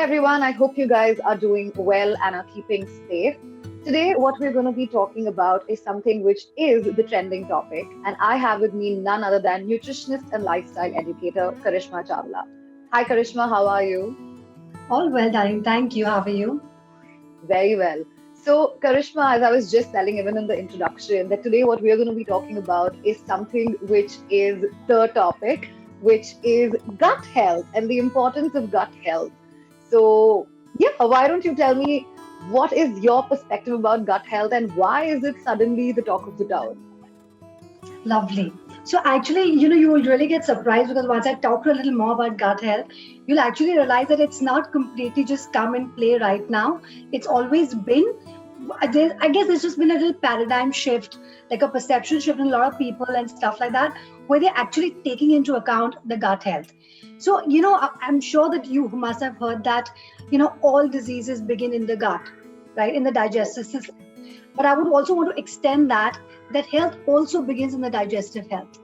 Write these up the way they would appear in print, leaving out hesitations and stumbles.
everyone, I hope you guys are doing well and are keeping safe. Today, what we're going to be talking about is something which is the trending topic, and I have with me none other than nutritionist and lifestyle educator Karishma Chawla. Hi, Karishma, how are you? All well, darling. Thank you. How are you? Very well. So, Karishma, as I was just telling even in the introduction, that today what we are going to be talking about is something which is the topic, which is gut health and the importance of gut health. So, yeah, why don't you tell me what is your perspective about gut health and why is it suddenly the talk of the town? Lovely. So actually, you will really get surprised because once I talk a little more about gut health, you'll actually realize that it's not completely just come and play right now. It's always been. I guess there's just been a little paradigm shift, like a perception shift in a lot of people and stuff like that, where they're actually taking into account the gut health. So, I'm sure that you must have heard that, all diseases begin in the gut, right, in the digestive system. But I would also want to extend that health also begins in the digestive health.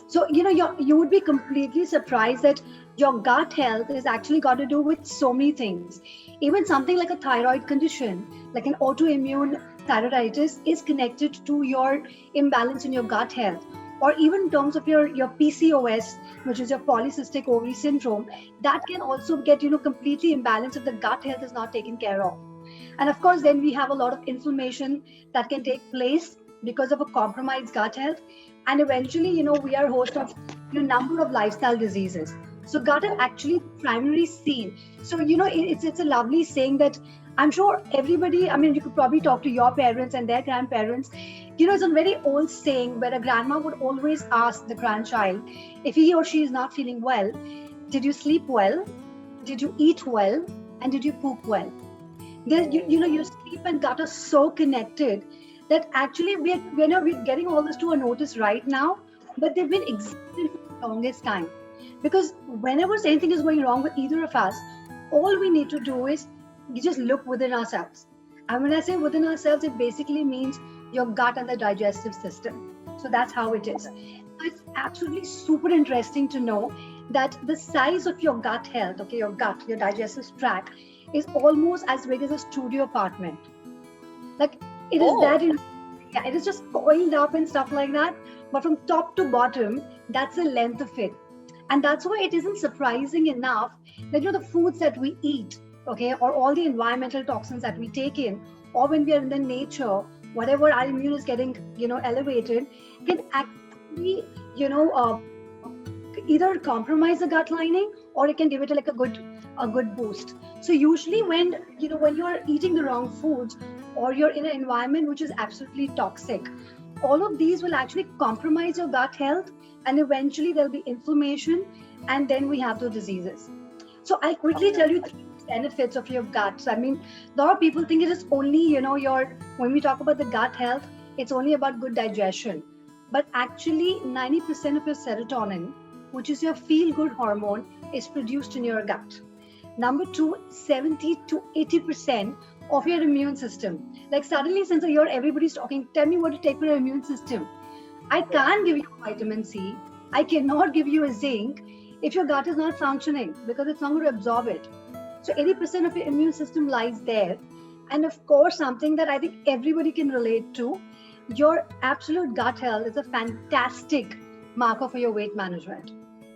So you would be completely surprised that your gut health is actually got to do with so many things. Even something like a thyroid condition, like an autoimmune thyroiditis, is connected to your imbalance in your gut health. Or even in terms of your PCOS, which is your polycystic ovary syndrome, that can also get completely imbalanced if the gut health is not taken care of. And of course, then we have a lot of inflammation that can take place because of a compromised gut health. And eventually, we are host of number of lifestyle diseases. So gut is actually the primary scene. So it's a lovely saying that I'm sure everybody. I mean, you could probably talk to your parents and their grandparents. It's a very old saying where a grandma would always ask the grandchild if he or she is not feeling well, did you sleep well? Did you eat well? And did you poop well? Your sleep and gut are so connected that actually we're getting all this to a notice right now, but they've been existing for the longest time. Because whenever anything is going wrong with either of us, all we need to do is you just look within ourselves. And when I say within ourselves, it basically means your gut and the digestive system. So that's how it is. It's absolutely super interesting to know that the size of your gut health, okay, your gut, your digestive tract, is almost as big as a studio apartment. Like it is Oh, that in yeah, it is just coiled up and stuff like that. But from top to bottom, that's the length of it. And that's why it isn't surprising enough that the foods that we eat, okay, or all the environmental toxins that we take in, or when we are in the nature, whatever our immune is getting, elevated, can actually, either compromise the gut lining or it can give it a good boost. So usually when you're eating the wrong foods or you're in an environment which is absolutely toxic, all of these will actually compromise your gut health, and eventually there'll be inflammation, and then we have those diseases. So I'll quickly tell you three benefits of your gut. So, I mean, a lot of people think it is only, your when we talk about the gut health, it's only about good digestion. But actually, 90% of your serotonin, which is your feel good hormone, is produced in your gut. Number two, 70 to 80% of your immune system. Like suddenly, since a year, everybody's talking, tell me what to take for your immune system. I yeah. can't give you vitamin C. I cannot give you a zinc if your gut is not functioning because it's not going to absorb it. So 80% of your immune system lies there. And of course, something that I think everybody can relate to, your absolute gut health is a fantastic marker for your weight management.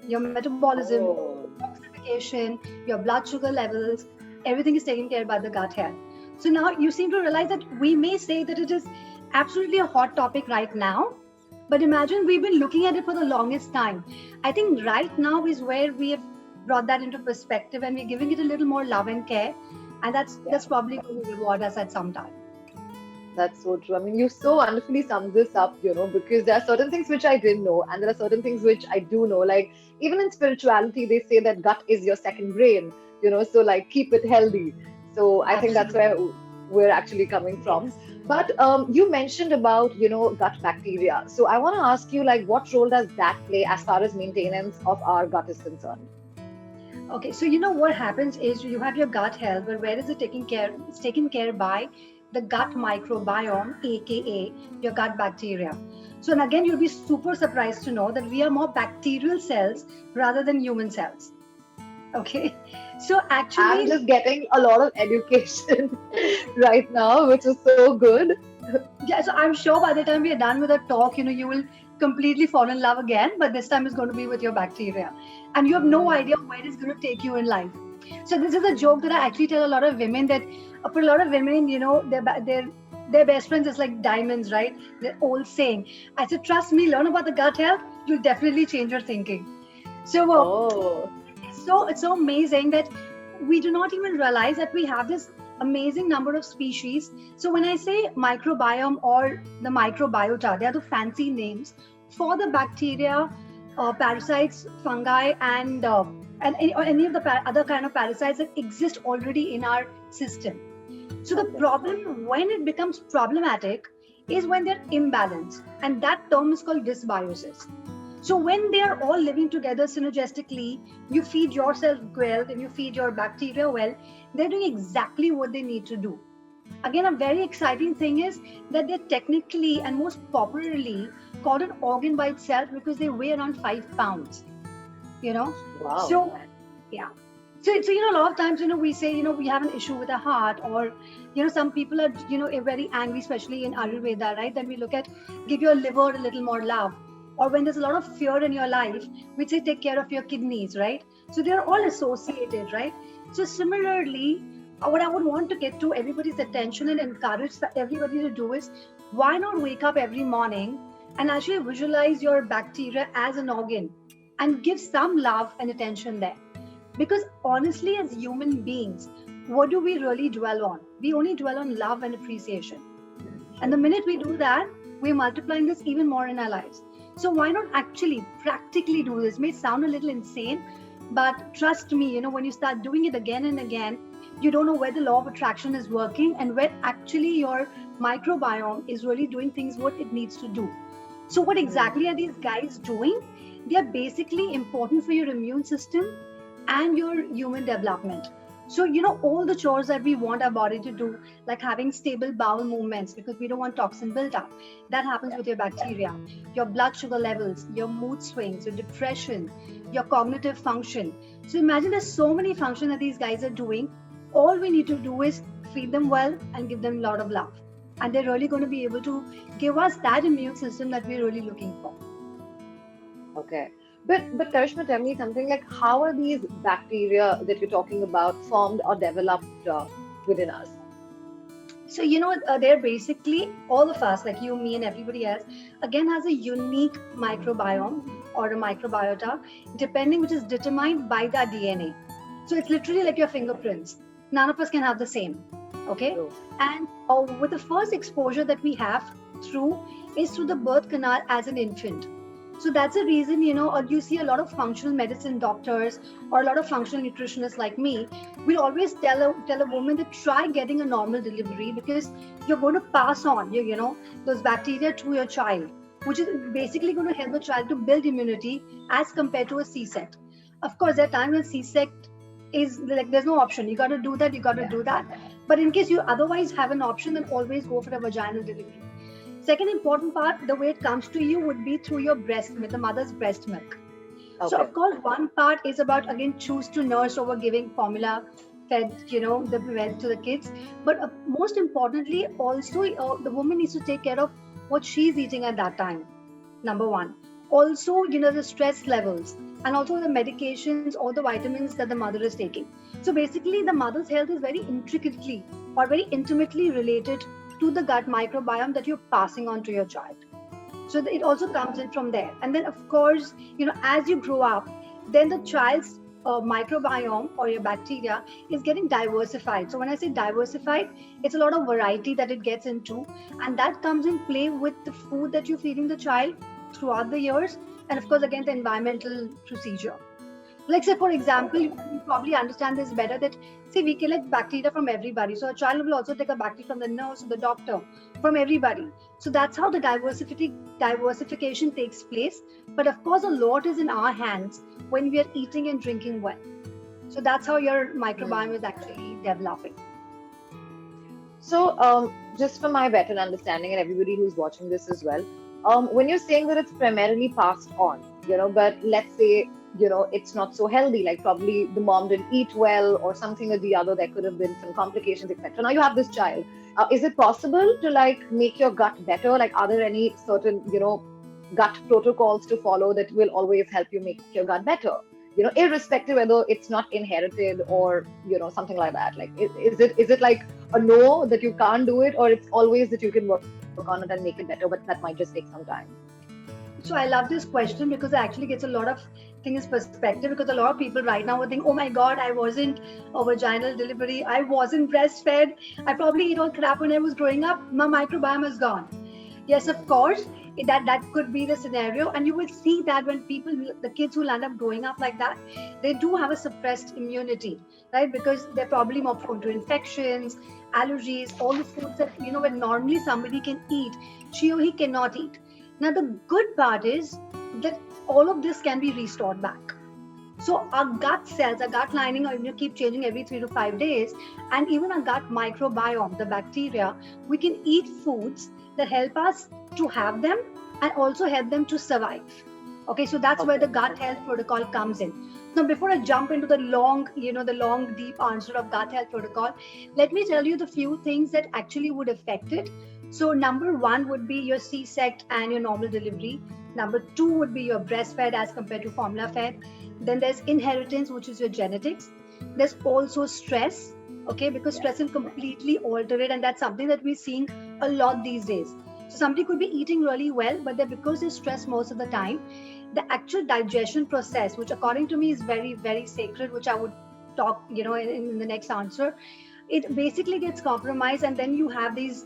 Your metabolism, Oh. detoxification, your blood sugar levels, everything is taken care by the gut health. So now you seem to realize that we may say that it is absolutely a hot topic right now, but imagine we've been looking at it for the longest time. I think right now is where we have brought that into perspective and we're giving it a little more love and care. And Yeah. that's probably going to reward us at some time. That's so true. I mean, you so wonderfully summed this up, because there are certain things which I didn't know, and there are certain things which I do know. Like, even in spirituality, they say that gut is your second brain, so like keep it healthy. So I think that's Absolutely. where we're actually coming from. Yes. But you mentioned about, gut bacteria. So I want to ask you, like, what role does that play as far as maintenance of our gut is concerned? Okay, so what happens is you have your gut health, but where is it taken care? It's taken care by the gut microbiome, aka your gut bacteria. So, and again, you'll be super surprised to know that we are more bacterial cells rather than human cells. Okay. So I'm actually, just getting a lot of education right now, which is so good. yeah, so I'm sure by the time we are done with the talk, you will completely fall in love again, but this time it's going to be with your bacteria. And you have no idea Mm. where it's going to take you in life. So this is a joke that I actually tell a lot of women that for a lot of women, their best friends is like diamonds, right? The old saying. I said, trust me, learn about the gut health, you'll definitely change your thinking. So Oh, it's so amazing that we do not even realize that we have this amazing number of species. So when I say microbiome or the microbiota, they are the fancy names for the bacteria, parasites, fungi, or any of the other kind of parasites that exist already in our system. So the okay. problem when it becomes problematic is when they're imbalanced, and that term is called dysbiosis. So when they are all living together synergistically, you feed yourself well and you feed your bacteria well, they're doing exactly what they need to do. Again, a very exciting thing is that they're technically and most popularly called an organ by itself because they weigh around 5 pounds, you know. Wow. So yeah. So a lot of times, we say, we have an issue with the heart, or, some people are, very angry, especially in Ayurveda, right? Then we look at give your liver a little more love. Or when there's a lot of fear in your life, we say take care of your kidneys, right? So they're all associated, right? So similarly, what I would want to get to everybody's attention and encourage everybody to do is why not wake up every morning and actually visualize your bacteria as an organ and give some love and attention there. Because honestly, as human beings, what do we really dwell on? We only dwell on love and appreciation. And the True. minute we do that, we're multiplying this even more in our lives. So why not actually practically do this? It may sound a little insane, but trust me, when you start doing it again and again, you don't know where the law of attraction is working and where actually your microbiome is really doing things what it needs to do. So what exactly are Hmm. these guys doing? They are basically important for your immune system and your human development. So, all the chores that we want our body to do, like having stable bowel movements because we don't want toxin built up, that happens Yeah. with your bacteria. Your blood sugar levels, your mood swings, your depression, your cognitive function. So, imagine there's so many functions that these guys are doing. All we need to do is feed them well and give them a lot of love. And they're really going to be able to give us that immune system that we're really looking for. Okay. But Karishma, tell me something like how are these bacteria that you're talking about formed or developed within us? So, they're basically all of us, like you, me, and everybody else, again has a unique microbiome or a microbiota, depending which is determined by the DNA. So, it's literally like your fingerprints. None of us can have the same. Okay. True. And with the first exposure that we have through is through the birth canal as an infant. So that's the reason, or you see a lot of functional medicine doctors or a lot of functional nutritionists like me will always tell a woman to try getting a normal delivery because you're going to pass on those bacteria to your child, which is basically going to help the child to build immunity as compared to a C-sect. Of course, there are times when C-sect is like there's no option. You got to do that. You got to Yeah. do that. But in case you otherwise have an option, then always go for a vaginal delivery. Second important part, the way it comes to you would be through your breast milk, the mother's breast milk. So Okay. of course, one part is about again choose to nurse over giving formula fed, the breast to the kids. But most importantly, also the woman needs to take care of what she's eating at that time. Number one. Also, the stress levels and also the medications or the vitamins that the mother is taking. So basically, the mother's health is very intricately or very intimately related to the gut microbiome that you're passing on to your child. So it also comes in from there. And then of course, as you grow up, then the child's microbiome or your bacteria is getting diversified. So when I say diversified, it's a lot of variety that it gets into, and that comes in play with the food that you're feeding the child throughout the years, and of course again the environmental procedure. Like say for example, you probably understand this better that see we collect bacteria from everybody. So a child will also take a bacteria from the nurse or the doctor, from everybody. So that's how the diversification takes place. But of course, a lot is in our hands when we are eating and drinking well. So that's how your microbiome is Hmm. actually developing. So, just for my better understanding and everybody who's watching this as well, when you're saying that it's primarily passed on, but let's say it's not so healthy, like probably the mom didn't eat well or something or the other, there could have been some complications, etc. Now you have this child. Is it possible to like make your gut better? Like, are there any certain gut protocols to follow that will always help you make your gut better, irrespective whether it's not inherited or something like that? Like, is it like a no that you can't do it, or it's always that you can work on it and make it better, but that might just take some time? So I love this question because it actually gets a lot of things perspective, because a lot of people right now would think, oh my God, I wasn't a vaginal delivery, I wasn't breastfed, I probably ate all crap when I was growing up, my microbiome is gone. Yes, of course, that could be the scenario, and you will see that when the kids who land up growing up like that, they do have a suppressed immunity, right? Because they're probably more prone to infections, allergies, all the foods that when normally somebody can eat, she or he cannot eat. Now the good part is that all of this can be restored back. So our gut cells, our gut lining, keep changing every 3 to 5 days, and even our gut microbiome, the bacteria, we can eat foods that help us to have them and also help them to survive. Okay, so that's where the gut health protocol comes in. Now, before I jump into the long, deep answer of gut health protocol, let me tell you the few things that actually would affect it. So number one would be your C-sect and your normal delivery. Number two would be your breastfed as compared to formula fed. Then there's inheritance, which is your genetics. There's also stress, okay, because stress will completely alter it, and that's something that we're seeing a lot these days. So somebody could be eating really well, but because they're stressed most of the time, the actual digestion process, which according to me is very, very sacred, which I would talk, in the next answer, it basically gets compromised, and then you have these,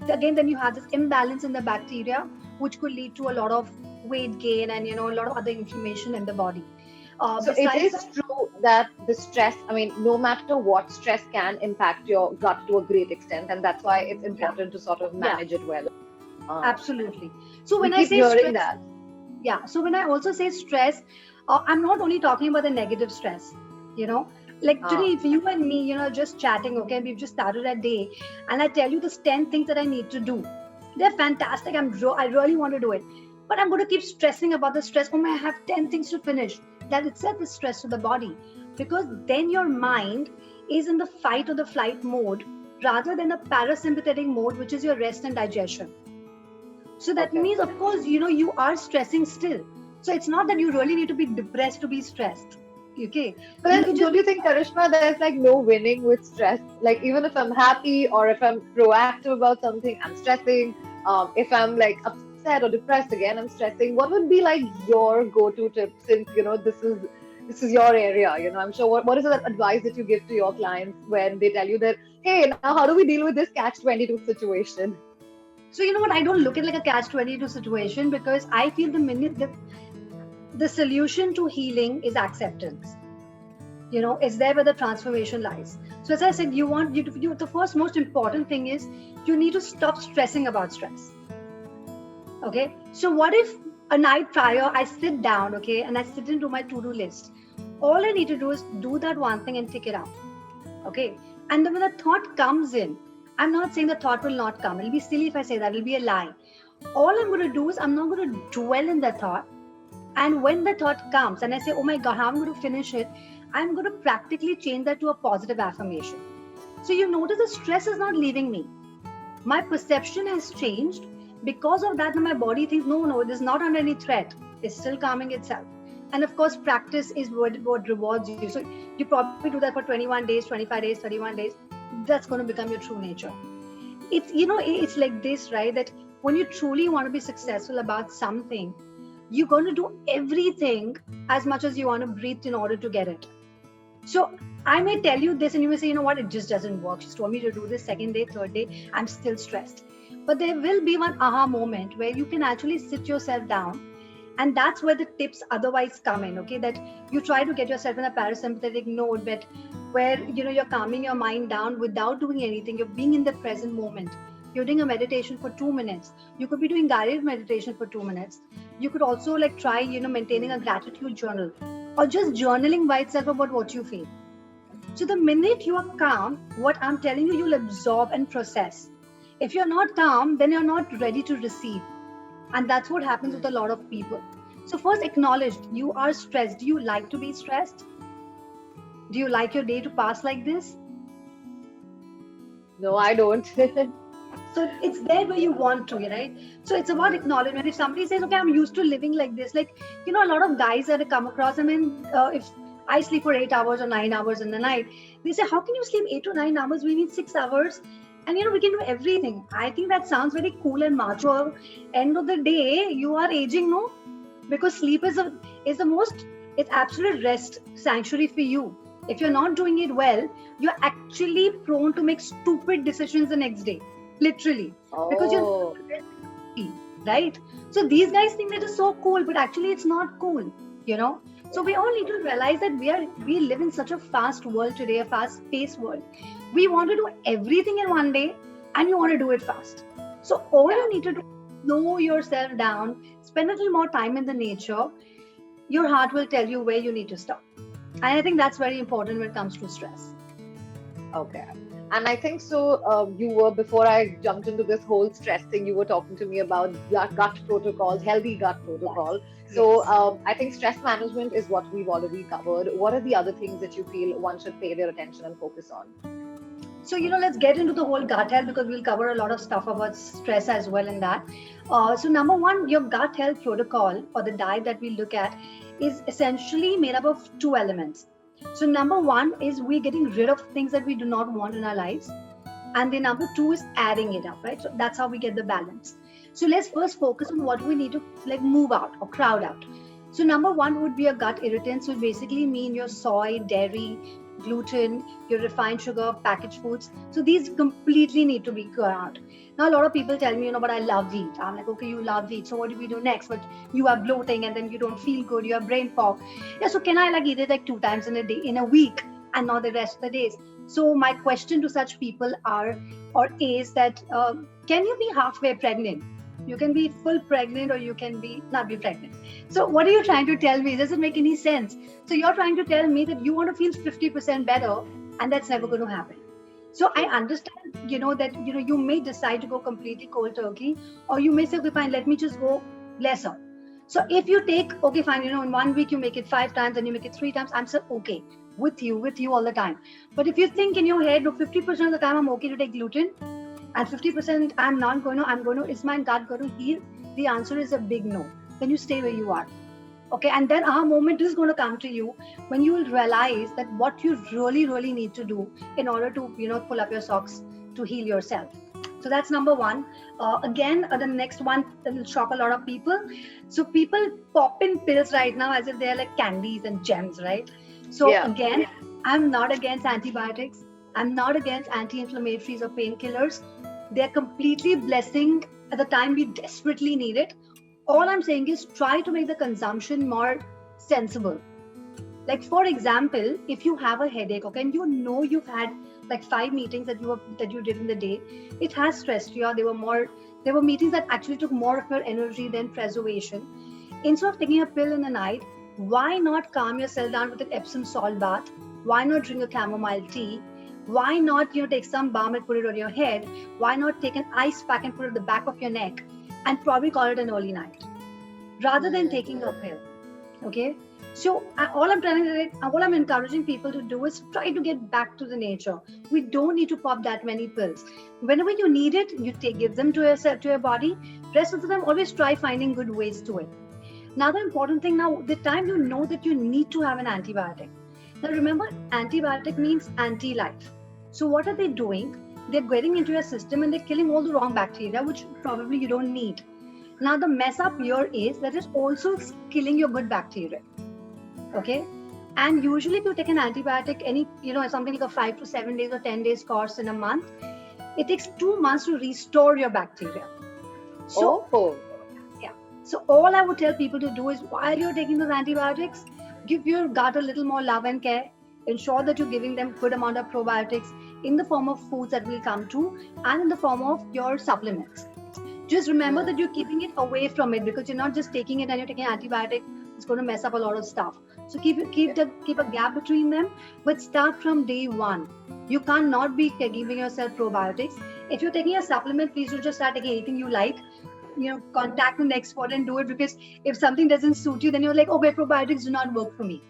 then you have this imbalance in the bacteria, which could lead to a lot of weight gain and, a lot of other inflammation in the body. So it is true that the stress, I mean, no matter what, stress can impact your gut to a great extent, and that's why it's important to sort of manage it well. Absolutely. So when I say stress, that. Yeah. So when I also say stress, I'm not only talking about the negative stress, like today, if you and me, just chatting, okay, we've just started a day, and I tell you this 10 things that I need to do. They're fantastic. I really want to do it, but I'm going to keep stressing about the stress. Oh, I have 10 things to finish. That itself is stress to the body, because then your mind is in the fight or the flight mode rather than the parasympathetic mode, which is your rest and digestion. So that means, of course, you are stressing still. So it's not that you really need to be depressed to be stressed. Okay. But then don't you think, Karishma, there's like no winning with stress? Like, even if I'm happy or if I'm proactive about something, I'm stressing. If I'm like upset or depressed again, I'm stressing. What would be like your go-to tip, since this is your area? I'm sure what is the advice that you give to your clients when they tell you that, hey, now how do we deal with this catch-22 situation? So you know what? I don't look at it like a catch-22 situation, because I feel the solution to healing is acceptance. It's there where the transformation lies. So as I said, the first most important thing is you need to stop stressing about stress. Okay. So what if a night prior I sit down, okay, and I sit into my to-do list? All I need to do is do that one thing and tick it out. Okay. And then when the thought comes in, I'm not saying the thought will not come. It'll be silly if I say that. It'll be a lie. All I'm going to do is I'm not going to dwell in the thought. And when the thought comes and I say, oh my God, how am I going to finish it? I'm going to practically change that to a positive affirmation. So you notice the stress is not leaving me. My perception has changed. Because of that, my body thinks, no, it is not under any threat. It's still calming itself. And of course, practice is what rewards you. So you probably do that for 21 days, 25 days, 31 days. That's going to become your true nature. It's like this, right? That when you truly want to be successful about something, you're going to do everything as much as you want to breathe in order to get it. So I may tell you this and you may say, you know what, it just doesn't work. She's told me to do this second day, third day, I'm still stressed. But there will be one aha moment where you can actually sit yourself down, and that's where the tips otherwise come in, okay? That you try to get yourself in a parasympathetic mode, but where you're calming your mind down without doing anything. You're being in the present moment. You're doing a meditation for 2 minutes. You could be doing guided meditation for 2 minutes. You could also try, maintaining a gratitude journal, or just journaling by itself about what you feel. So the minute you are calm, what I'm telling you, you'll absorb and process. If you're not calm, then you're not ready to receive. And that's what happens with a lot of people. So first acknowledge you are stressed. Do you like to be stressed? Do you like your day to pass like this? No, I don't. So it's there where you want to, right? So it's about acknowledgement. If somebody says, okay, I'm used to living like this, like, a lot of guys that I come across, I mean, if I sleep for 8 hours or 9 hours in the night, they say, how can you sleep 8 to 9 hours? We need 6 hours. And, we can do everything. I think that sounds very cool and macho. End of the day, you are aging, no? Because sleep is the most, it's absolute rest sanctuary for you. If you're not doing it well, you're actually prone to make stupid decisions the next day, literally, because Oh, you're right. So these guys think that is so cool, but actually it's not cool, so we all need to realize that we live in such a fast world today, a fast paced world. We want to do everything in one day, and you want to do it fast. So all yeah. you need to do is slow yourself down, spend a little more time in the nature. Your heart will tell you where you need to stop. And I think that's very important when it comes to stress. Okay. And I think so. You were, before I jumped into this whole stress thing, you were talking to me about gut protocols, healthy gut protocol. So Yes. I think stress management is what we've already covered. What are the other things that you feel one should pay their attention and focus on? So, let's get into the whole gut health, because we'll cover a lot of stuff about stress as well in that. So, number one, your gut health protocol or the diet that we look at is essentially made up of two elements. So, number one is we're getting rid of things that we do not want in our lives. And the number two is adding it up, right? So, that's how we get the balance. So, let's first focus on what we need to like move out or crowd out. So, number one would be your gut irritants, which basically mean your soy, dairy, gluten, your refined sugar, packaged foods. So these completely need to be cut out. Now a lot of people tell me, but I love wheat. I'm like, okay, you love wheat. So what do we do next? But you are bloating and then you don't feel good. You have brain fog. Yeah. So can I like eat it like 2 times in a day, in a week, and not the rest of the days? So my question to such people is that can you be halfway pregnant? You can be full pregnant or you can be not be pregnant. So what are you trying to tell me? Does it make any sense? So you're trying to tell me that you want to feel 50% better, and that's never going to happen. So I understand, that you may decide to go completely cold turkey, or you may say, okay, fine, let me just go lesser. So if you take, okay, fine, in 1 week you make it 5 times and you make it 3 times, I'm still okay with you all the time. But if you think in your head, no, 50% of the time I'm okay to take gluten, and 50% is my gut going to heal? The answer is a big no. Then you stay where you are. Okay, and then our moment is going to come to you when you will realize that what you really, really need to do in order to, pull up your socks to heal yourself. So that's number one. Again, the next one that will shock a lot of people. So people pop in pills right now as if they're like candies and gems, right? So Yeah. again, I'm not against antibiotics. I'm not against anti-inflammatories or painkillers. They're completely blessing at the time we desperately need it. All I'm saying is try to make the consumption more sensible. Like for example, if you have a headache, okay, and you've had like 5 meetings that you did in the day, it has stressed you. There were meetings that actually took more of your energy than preservation. Instead of taking a pill in the night, why not calm yourself down with an Epsom salt bath? Why not drink a chamomile tea? Why not take some balm and put it on your head? Why not take an ice pack and put it at the back of your neck and probably call it an early night rather than taking a pill? Okay, so all I'm encouraging people to do is try to get back to the nature. We don't need to pop that many pills. Whenever you need it, you give them to your body. Rest of the time, always try finding good ways to it. Now the important thing, now the time you know that you need to have an antibiotic. Now remember, antibiotic means anti-life. So what are they doing? They're getting into your system and they're killing all the wrong bacteria, which probably you don't need. Now the mess up here is that it's also killing your good bacteria. Okay. And usually if you take an antibiotic, something like a 5 to 7 days or 10 days course in a month, it takes 2 months to restore your bacteria. So, yeah. So all I would tell people to do is while you're taking those antibiotics, give your gut a little more love and care. Ensure that you're giving them good amount of probiotics in the form of foods that we'll come to, and in the form of your supplements. Just remember that you're keeping it away from it, because you're not just taking it and you're taking antibiotic. It's going to mess up a lot of stuff. So keep a gap between them, but start from day one. You can't not be giving yourself probiotics. If you're taking a supplement, please do just start taking anything you like. contact an expert and do it, because if something doesn't suit you, then you're like, okay, probiotics do not work for me.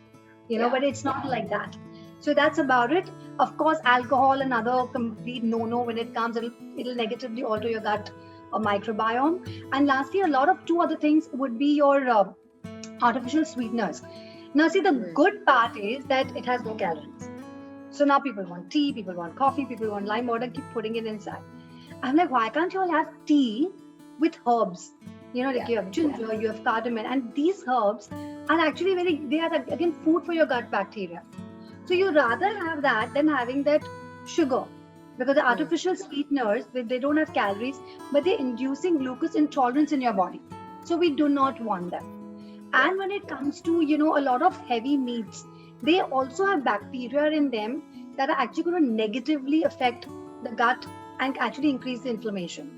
Yeah. But it's not like that. So that's about it. Of course, alcohol, another complete no-no when it comes. It'll negatively alter your gut microbiome. And lastly, a lot of two other things would be your artificial sweeteners. Now, see, the good part is that it has no calories. So now people want tea, people want coffee, people want lime water, keep putting it inside. I'm like, why can't you all have tea with herbs? Like you have ginger, you have cardamom, and these herbs are actually they are again food for your gut bacteria. So you rather have that than having that sugar, because the artificial sweeteners, they don't have calories, but they're inducing glucose intolerance in your body. So we do not want them. And when it comes to, a lot of heavy meats, they also have bacteria in them that are actually going to negatively affect the gut and actually increase the inflammation.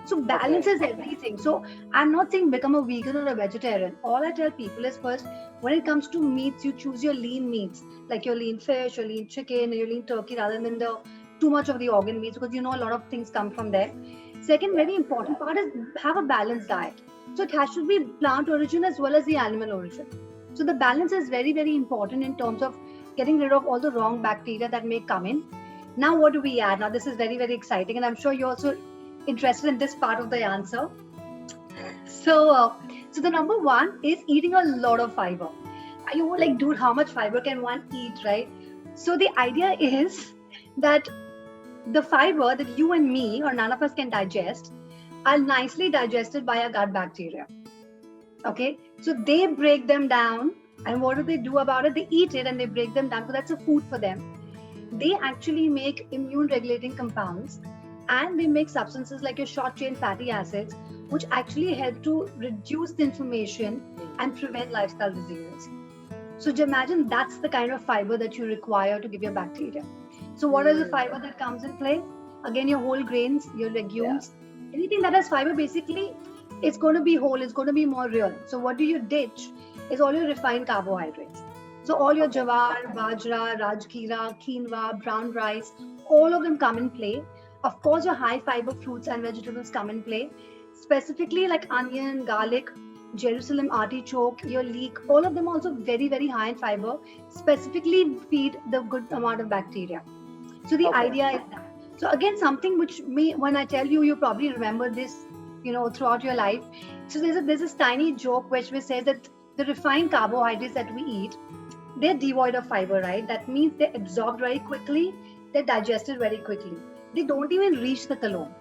So balance is everything. So I'm not saying become a vegan or a vegetarian. All I tell people is, first, when it comes to meats, you choose your lean meats, like your lean fish, your lean chicken, your lean turkey, rather than the too much of the organ meats, because a lot of things come from there. Second, very important part is have a balanced diet. So it has to be plant origin as well as the animal origin. So the balance is very, very important in terms of getting rid of all the wrong bacteria that may come in. Now, what do we add? Now, this is very, very exciting, and I'm sure you're also interested in this part of the answer. So the number one is eating a lot of fiber. You were like, dude, how much fiber can one eat, right? So the idea is that the fiber that you and me or none of us can digest are nicely digested by our gut bacteria. Okay, so they break them down, and what do they do about it? They eat it and they break them down, because that's a food for them. They actually make immune regulating compounds, and they make substances like your short chain fatty acids, which actually help to reduce the inflammation and prevent lifestyle diseases. So imagine that's the kind of fiber that you require to give your bacteria. So what is the fiber that comes in play? Again, your whole grains, your legumes, anything that has fiber, basically, it's going to be whole, it's going to be more real. So what do you ditch is all your refined carbohydrates. So all your jawar, bajra, rajgira, quinoa, brown rice, all of them come in play. Of course, your high fiber fruits and vegetables come in play, specifically like onion, garlic, Jerusalem artichoke, your leek, all of them also very, very high in fiber, specifically feed the good amount of bacteria. So the idea is that. So again, something which when I tell you, you probably remember this, throughout your life. So there's this tiny joke which says that the refined carbohydrates that we eat, they're devoid of fiber, right? That means they're absorbed very quickly, they're digested very quickly. They don't even reach the colon.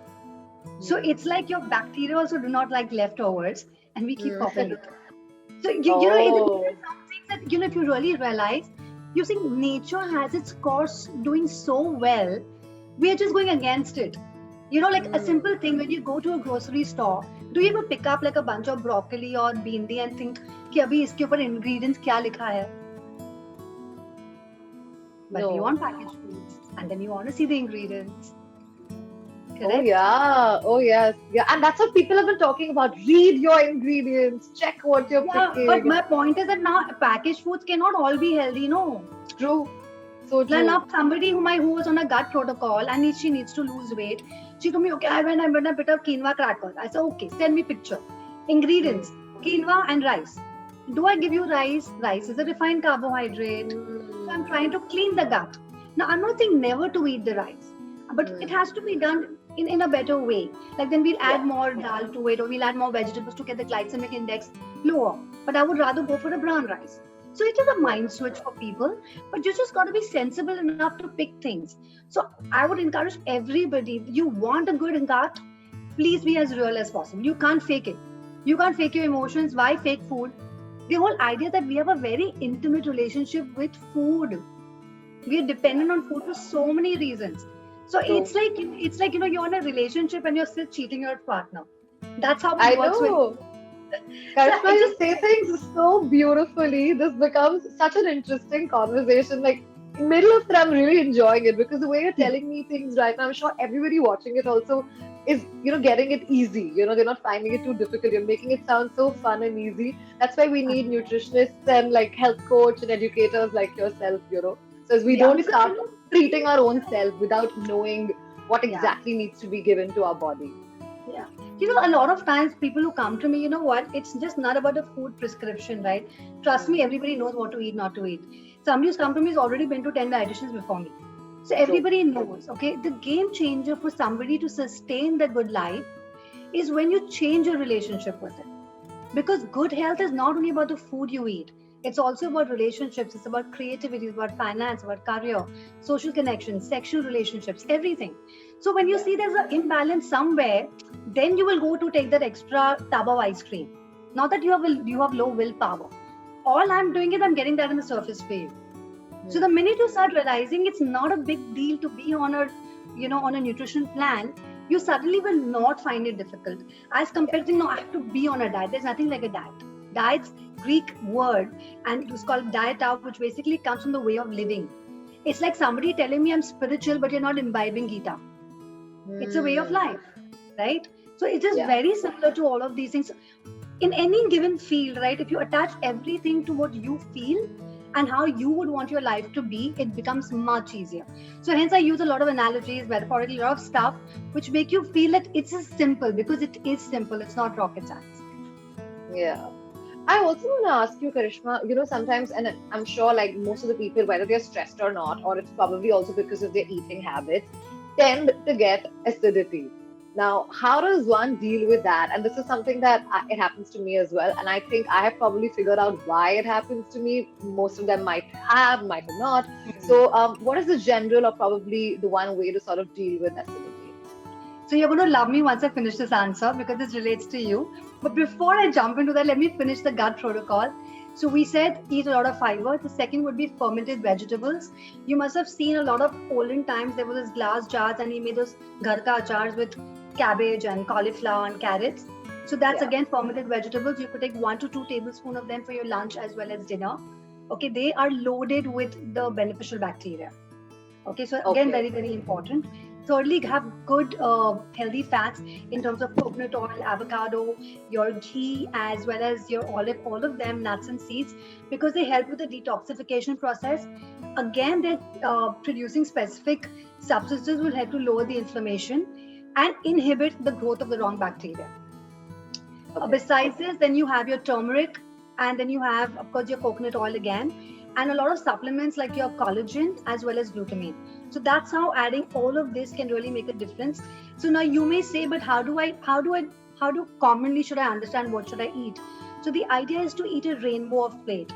So it's like your bacteria also do not like leftovers, and we keep popping it. So it's some things that if you really realize, you see nature has its course doing so well, we are just going against it. Like a simple thing, when you go to a grocery store, do you ever pick up like a bunch of broccoli or bhindi and think कि अभी इसके ऊपर ingredients क्या लिखा है? But you want packaged foods, and then you want to see the ingredients. Correct? Oh yes. Yeah. And that's what people have been talking about. Read your ingredients, check what you're picking. But my point is that now packaged foods cannot all be healthy, no? True. So true. Now somebody who was on a gut protocol and she needs to lose weight, she told me, okay, I went a bit of quinoa crackers. I said, okay, send me picture. Ingredients, quinoa and rice. Do I give you rice? Rice is a refined carbohydrate. So I'm trying to clean the gut. Now, I'm not saying never to eat the rice, but it has to be done in a better way. Like then we'll add more dal to it, or we'll add more vegetables to get the glycemic index lower. But I would rather go for a brown rice. So it is a mind switch for people, but you just got to be sensible enough to pick things. So I would encourage everybody, if you want a good gut, please be as real as possible. You can't fake it. You can't fake your emotions. Why fake food? The whole idea that we have a very intimate relationship with food. We are dependent on food for so many reasons. So it's like you're in a relationship and you're still cheating your partner. That's how it works with. Karishma, you say things so beautifully. This becomes such an interesting conversation. Like in middle of it, I'm really enjoying it because the way you're telling me things right now, I'm sure everybody watching it also is, getting it easy. They're not finding it too difficult. You're making it sound so fun and easy. That's why we need nutritionists and like health coach and educators like yourself, So as we don't start treating our own self without knowing what exactly needs to be given to our body. Yeah. A lot of times people who come to me, you know what, it's just not about a food prescription, right? Trust me, everybody knows what to eat, not to eat. Somebody who's come to me has already been to 10 dietitians before me. So True. everybody knows, okay? The game changer for somebody to sustain the good life is when you change your relationship with it. Because good health is not only about the food you eat, it's also about relationships, it's about creativity, it's about finance, about career, social connections, sexual relationships, everything. So when you Yeah. see there's an imbalance somewhere, then you will go to take that extra tub of ice cream. Not that you have low willpower. All I'm doing is I'm getting that in the surface for you. So the Hmm. minute you start realizing it's not a big deal to be on a nutrition plan, you suddenly will not find it difficult. As compared to, no, I have to be on a diet. There's nothing like a diet. Diet's Greek word, and it was called dieta, which basically comes from the way of living. It's like somebody telling me I'm spiritual, but you're not imbibing Gita. It's a way of Hmm. life, right? So it is Yeah. very similar to all of these things in any given field, right? If you attach everything to what you feel and how you would want your life to be, it becomes much easier. So hence I use a lot of analogies, metaphorically, a lot of stuff which make you feel that it's as simple, because it is simple, it's not rocket science. Yeah. I also want to ask you, Karishma, sometimes, and I'm sure like most of the people, whether they're stressed or not, or it's probably also because of their eating habits, tend to get acidity. Now, how does one deal with that? And this is something that it happens to me as well. And I think I have probably figured out why it happens to me. Most of them might have not. So, what is the general or probably the one way to sort of deal with acidity? So you're going to love me once I finish this answer because this relates to you. But before I jump into that, let me finish the gut protocol. So we said eat a lot of fiber. The second would be fermented vegetables. You must have seen a lot of olden times there was this glass jars and he made those gharka achars with cabbage and cauliflower and carrots. So that's Yeah. again fermented vegetables. You could take 1 to 2 tablespoons of them for your lunch as well as dinner. Okay, they are loaded with the beneficial bacteria. Okay, so again, Okay. very, very important. Thirdly, have good healthy fats in terms of coconut oil, avocado, your ghee, as well as your olive, all of them, nuts and seeds, because they help with the detoxification process. Again, they're producing specific substances will help to lower the inflammation and inhibit the growth of the wrong bacteria. Okay. Besides this, then you have your turmeric, and then you have, of course, your coconut oil again, and a lot of supplements like your collagen as well as glutamine. So that's how adding all of this can really make a difference. So now you may say, but how do commonly should I understand what should I eat? So the idea is to eat a rainbow of plate.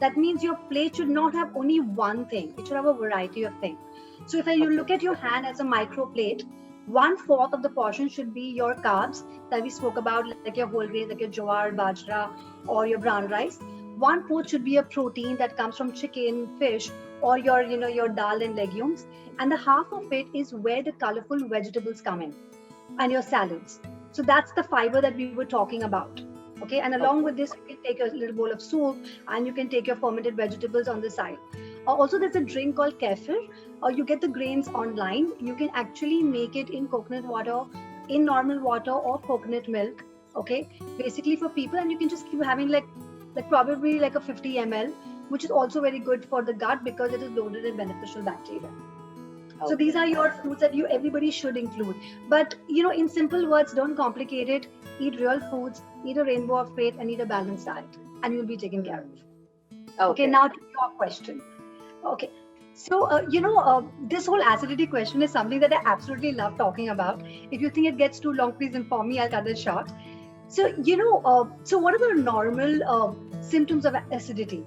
That means your plate should not have only one thing; it should have a variety of things. So if you Okay. look at your hand as a micro plate, 1/4 of the portion should be your carbs that we spoke about, like your whole grains, like your jowar, bajra, or your brown rice. 1/4 should be a protein that comes from chicken, fish, or your dal and legumes. And the half of it is where the colorful vegetables come in, and your salads. So that's the fiber that we were talking about. Okay, and along with Okay. this, you can take a little bowl of soup, and you can take your fermented vegetables on the side. Also, there's a drink called kefir. You get the grains online. You can actually make it in coconut water, in normal water, or coconut milk. Okay, basically for people, and you can just keep having like probably like a 50 ml, which is also very good for the gut because it is loaded in beneficial bacteria. So these Okay. are your foods that you everybody should include. But in simple words, don't complicate it. Eat real foods, eat a rainbow of faith, and eat a balanced diet, and you'll be taken care Hmm. of. Okay, Okay. now to your question. Okay. So, this whole acidity question is something that I absolutely love talking about. If you think it gets too long, please inform me. I'll cut it short. So, so what are the normal symptoms of acidity?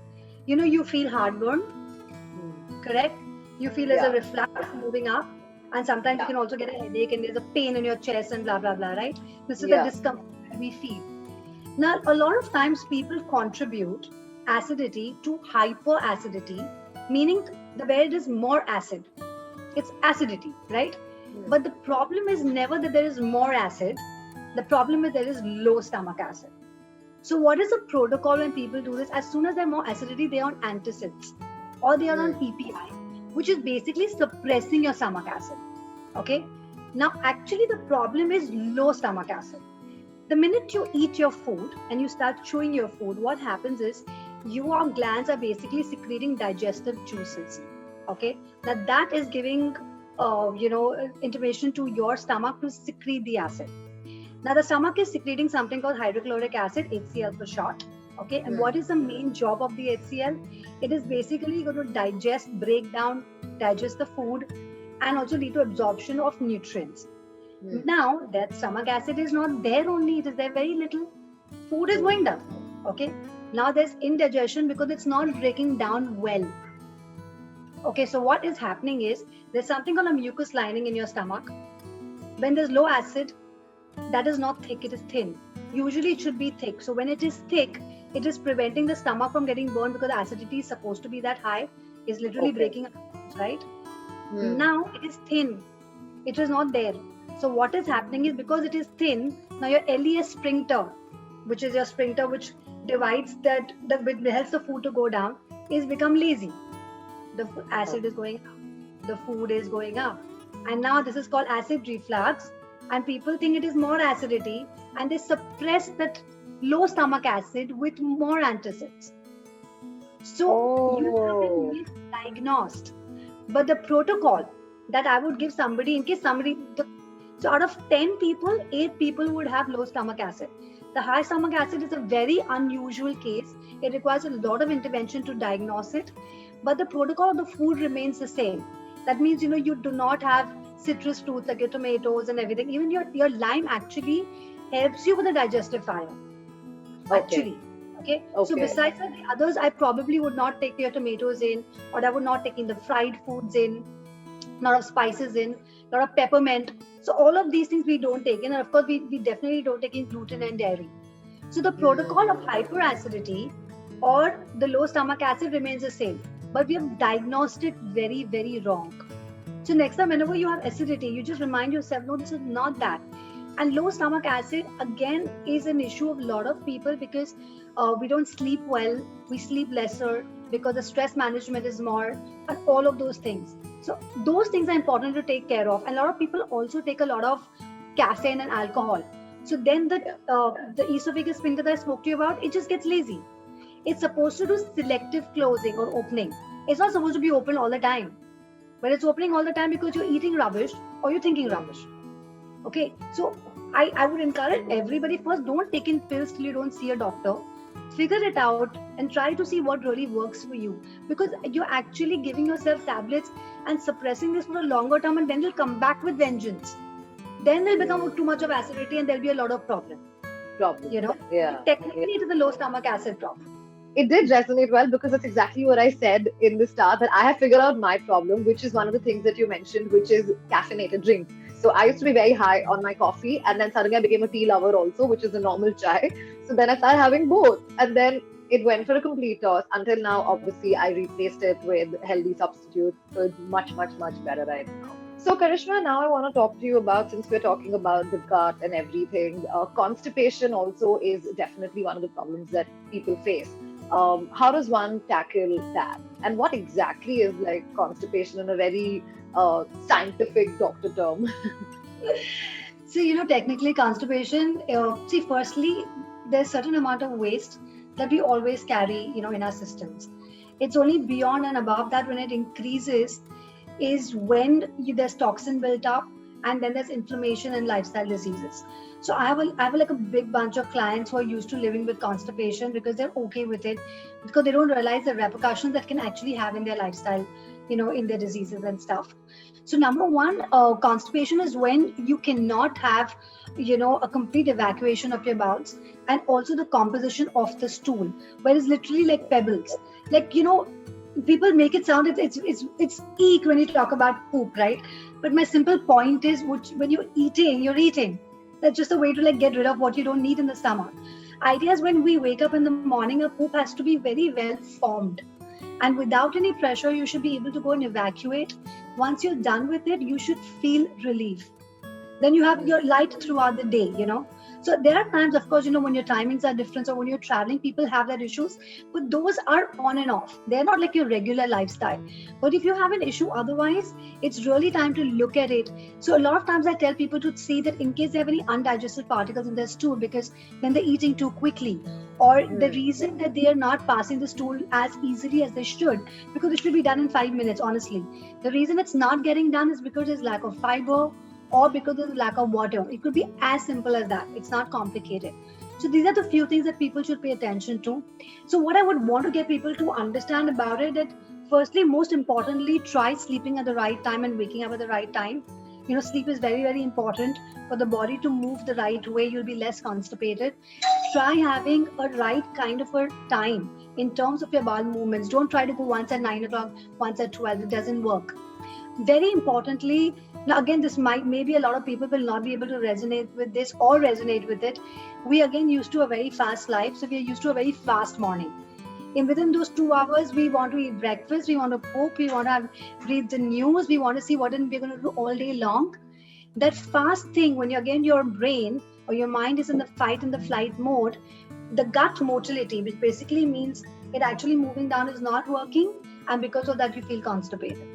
You feel heartburn, Hmm. correct? You feel as a Yeah. reflux moving up, and sometimes you Yeah. can also get a headache and there's a pain in your chest and blah blah blah, right? This is the Yeah. discomfort that we feel. Now, a lot of times people contribute acidity to hyperacidity, meaning where it is more acid. It's acidity, right? Hmm. But the problem is never that there is more acid. The problem is there is low stomach acid. So, what is the protocol when people do this? As soon as they're more acidity, they're on antacids or they are on Hmm. PPI, which is basically suppressing your stomach acid. Okay. Now, actually, the problem is low stomach acid. The minute you eat your food and you start chewing your food, what happens is your glands are basically secreting digestive juices. Okay. Now, that is giving, intimation to your stomach to secrete the acid. Now, the stomach is secreting something called hydrochloric acid, HCl for short. Okay, and what is the main job of the HCl? It is basically going to digest, break down, digest the food, and also lead to absorption of nutrients. Now, that stomach acid is not there only, it is there very little. Food is going down. Okay, now there's indigestion because it's not breaking down well. Okay, so what is happening is there's something called a mucus lining in your stomach. When there's low acid, that is not thick, it is thin. Usually it should be thick. So when it is thick, it is preventing the stomach from getting burned because the acidity is supposed to be that high. It's literally breaking up, right? Now it is thin. It is not there. So what is happening is because it is thin, now your LES sphincter, which is your sphincter which divides that helps the food to go down, is become lazy. The acid is going up, the food is going up, and now this is called acid reflux, and people think it is more acidity and they suppress that low stomach acid with more antacids. So you have been misdiagnosed. But the protocol that I would give somebody, in case somebody, so out of 10 people, 8 people would have low stomach acid. The high stomach acid is a very unusual case. It requires a lot of intervention to diagnose it. But the protocol of the food remains the same. That means, you do not have citrus fruits like your tomatoes and everything. Even your lime actually helps you with the digestive fire. Actually. Okay. So besides that, the others, I probably would not take your tomatoes in, or I would not take in the fried foods in, a lot of spices in, a lot of peppermint. So all of these things we don't take in. And of course, we definitely don't take in gluten and dairy. So the protocol of hyperacidity or the low stomach acid remains the same. But we have diagnosed it very, very wrong. So next time, whenever you have acidity, you just remind yourself, no, this is not that. And low stomach acid, again, is an issue of a lot of people because we don't sleep well, we sleep lesser because the stress management is more, and all of those things. So those things are important to take care of. And a lot of people also take a lot of caffeine and alcohol. So then the esophagus sphincter that I spoke to you about, it just gets lazy. It's supposed to do selective closing or opening. It's not supposed to be open all the time. But it's opening all the time because you're eating rubbish or you're thinking rubbish. Okay, so I would encourage everybody, first, don't take in pills till you don't see a doctor. Figure it out and try to see what really works for you, because you're actually giving yourself tablets and suppressing this for a longer term, and then they'll come back with vengeance. Then they'll become too much of acidity and there'll be a lot of problem. Technically it is a low stomach acid problem. It did resonate well because that's exactly what I said in the start, that I have figured out my problem, which is one of the things that you mentioned, which is caffeinated drinks. So I used to be very high on my coffee, and then suddenly I became a tea lover also, which is a normal chai. So then I started having both, and then it went for a complete toss until now. Obviously, I replaced it with healthy substitutes, so it's much, much, much better right now. So Karishma, now I want to talk to you about, since we're talking about the gut and everything, constipation also is definitely one of the problems that people face. How does one tackle that? And what exactly is like constipation in a very scientific doctor term? So, technically constipation, firstly, there's a certain amount of waste that we always carry, in our systems. It's only beyond and above that when it increases is when there's toxin built up, and then there's inflammation and lifestyle diseases. So I have like a big bunch of clients who are used to living with constipation because they're okay with it, because they don't realize the repercussions that can actually have in their lifestyle, in their diseases and stuff. So number one, constipation is when you cannot have, a complete evacuation of your bowels, and also the composition of the stool, where it's literally like pebbles. Like, people make it sound it's eek when you talk about poop, right? But my simple point is, when you're eating. That's just a way to get rid of what you don't need in the stomach. Idea is when we wake up in the morning, a poop has to be very well formed. And without any pressure, you should be able to go and evacuate. Once you're done with it, you should feel relief. Then you have your light throughout the day, So there are times, of course, when your timings are different, or when you're traveling, people have their issues, but those are on and off. They're not like your regular lifestyle. But if you have an issue, otherwise, it's really time to look at it. So a lot of times I tell people to see that in case they have any undigested particles in their stool, because then they're eating too quickly, or the reason that they are not passing the stool as easily as they should, because it should be done in 5 minutes, honestly. The reason it's not getting done is because there's lack of fiber, or because of the lack of water. It could be as simple as that. It's not complicated. So these are the few things that people should pay attention to. So what I would want to get people to understand about it, that firstly, most importantly, try sleeping at the right time and waking up at the right time. Sleep is very, very important for the body to move the right way. You'll be less constipated. Try having a right kind of a time in terms of your bowel movements. Don't try to go once at 9 o'clock, once at 12. It doesn't work. Very importantly, now again, this might, maybe a lot of people will not be able to resonate with this or resonate with it. We again used to a very fast life, so we are used to a very fast morning. In within those 2 hours, we want to eat breakfast, we want to cook, we want to read the news, we want to see what we're going to do all day long. That fast thing, when your brain or your mind is in the fight and the flight mode, the gut motility, which basically means it actually moving down, is not working, and because of that you feel constipated.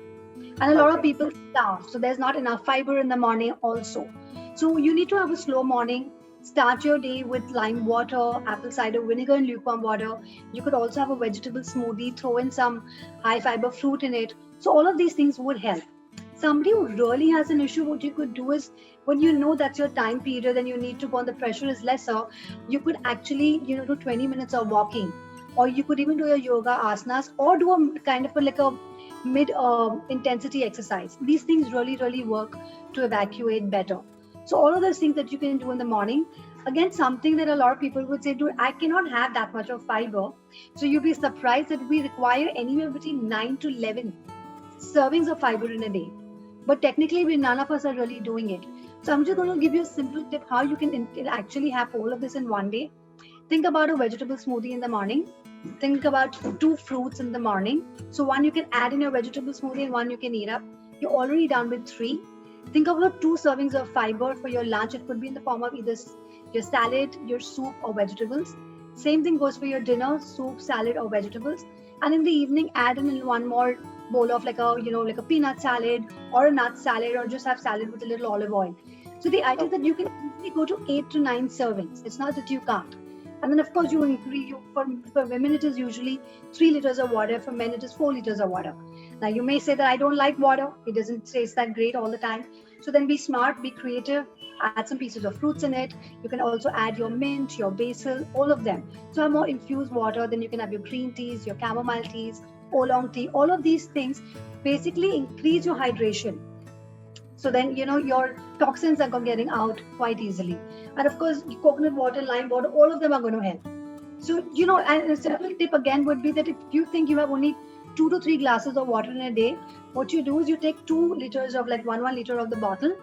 And a lot of people starve, so there's not enough fiber in the morning also. So you need to have a slow morning. Start your day with lime water, apple cider vinegar, and lukewarm water. You could also have a vegetable smoothie, throw in some high fiber fruit in it. So all of these things would help. Somebody who really has an issue, what you could do is, when you know that's your time period and you need to go and the pressure is lesser, you could actually, do 20 minutes of walking, or you could even do your yoga asanas, or do a kind of like a mid intensity exercise. These things really, really work to evacuate better. So all of those things that you can do in the morning. Again, something that a lot of people would say, dude, I cannot have that much of fiber. So you'd be surprised that we require anywhere between 9 to 11 servings of fiber in a day. But technically, none of us are really doing it. So I'm just going to give you a simple tip how you can actually have all of this in one day. Think about a vegetable smoothie in the morning. Think about 2 fruits in the morning. So one you can add in your vegetable smoothie and one you can eat up. You're already done with 3. Think about 2 servings of fiber for your lunch. It could be in the form of either your salad, your soup, or vegetables. Same thing goes for your dinner, soup, salad, or vegetables. And in the evening, add in one more bowl of like a peanut salad or a nut salad, or just have salad with a little olive oil. So the idea is that you can easily go to 8 to 9 servings. It's not that you can't. And then of course you increase, for women it is usually 3 liters of water, for men it is 4 liters of water. Now you may say that I don't like water, it doesn't taste that great all the time. So then be smart, be creative, add some pieces of fruits in it. You can also add your mint, your basil, all of them. So have more infused water, then you can have your green teas, your chamomile teas, oolong tea. All of these things basically increase your hydration. So then, your toxins are getting out quite easily. And of course, coconut water, lime water, all of them are going to help. So, and a simple tip again would be that if you think you have only 2 to 3 glasses of water in a day, what you do is you take 2 liters of like 1 liter of the bottle,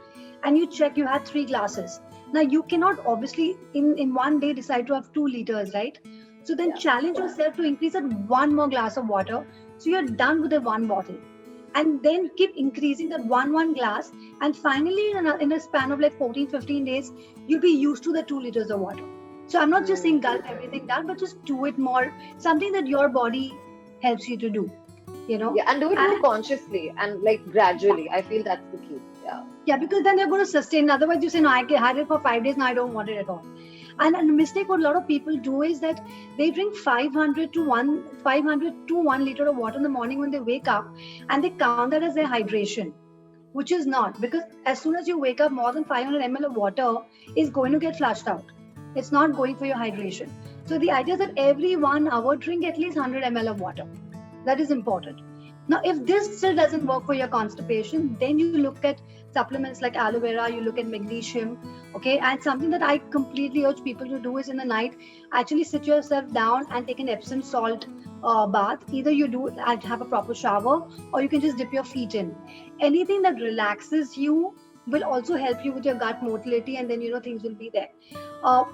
and you check you had 3 glasses. Now, you cannot obviously in one day decide to have 2 liters, right? So then challenge yourself to increase it 1 more glass of water. So you're done with the 1 bottle. And then keep increasing that one glass, and finally in a span of like 14-15 days you'll be used to the 2 liters of water. So I'm not just saying gulp everything down, but just do it more, something that your body helps you to do, and do it more consciously and like gradually. I feel that's the key. Because then they're going to sustain. Otherwise you say, no, I had it for 5 days, now I don't want it at all. And a mistake what a lot of people do is that they drink 500 to 1 liter of water in the morning when they wake up, and they count that as their hydration, which is not, because as soon as you wake up, more than 500 ml of water is going to get flushed out. It's not going for your hydration. So the idea is that every 1 hour drink at least 100 ml of water. That is important. Now, if this still doesn't work for your constipation, then you look at supplements like aloe vera, you look at magnesium, okay? And something that I completely urge people to do is in the night, actually sit yourself down and take an Epsom salt bath. Either you do have a proper shower, or you can just dip your feet in. Anything that relaxes you will also help you with your gut motility, and then things will be there.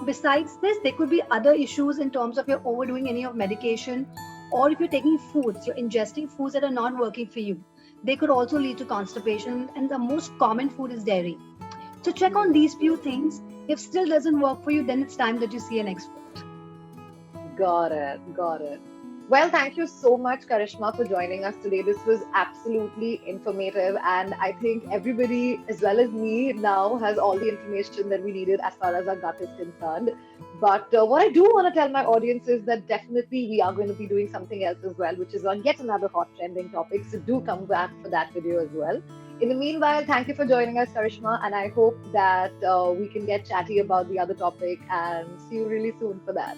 Besides this, there could be other issues in terms of you're overdoing any of medication, or if you're taking foods, you're ingesting foods that are not working for you. They could also lead to constipation, and the most common food is dairy. So check on these few things. If still doesn't work for you, then it's time that you see an expert. Got it. Well, thank you so much, Karishma, for joining us today. This was absolutely informative, and I think everybody, as well as me, now has all the information that we needed as far as our gut is concerned. But what I do want to tell my audience is that definitely we are going to be doing something else as well, which is on yet another hot trending topic. So do come back for that video as well. In the meanwhile, thank you for joining us, Karishma, and I hope that we can get chatty about the other topic and see you really soon for that.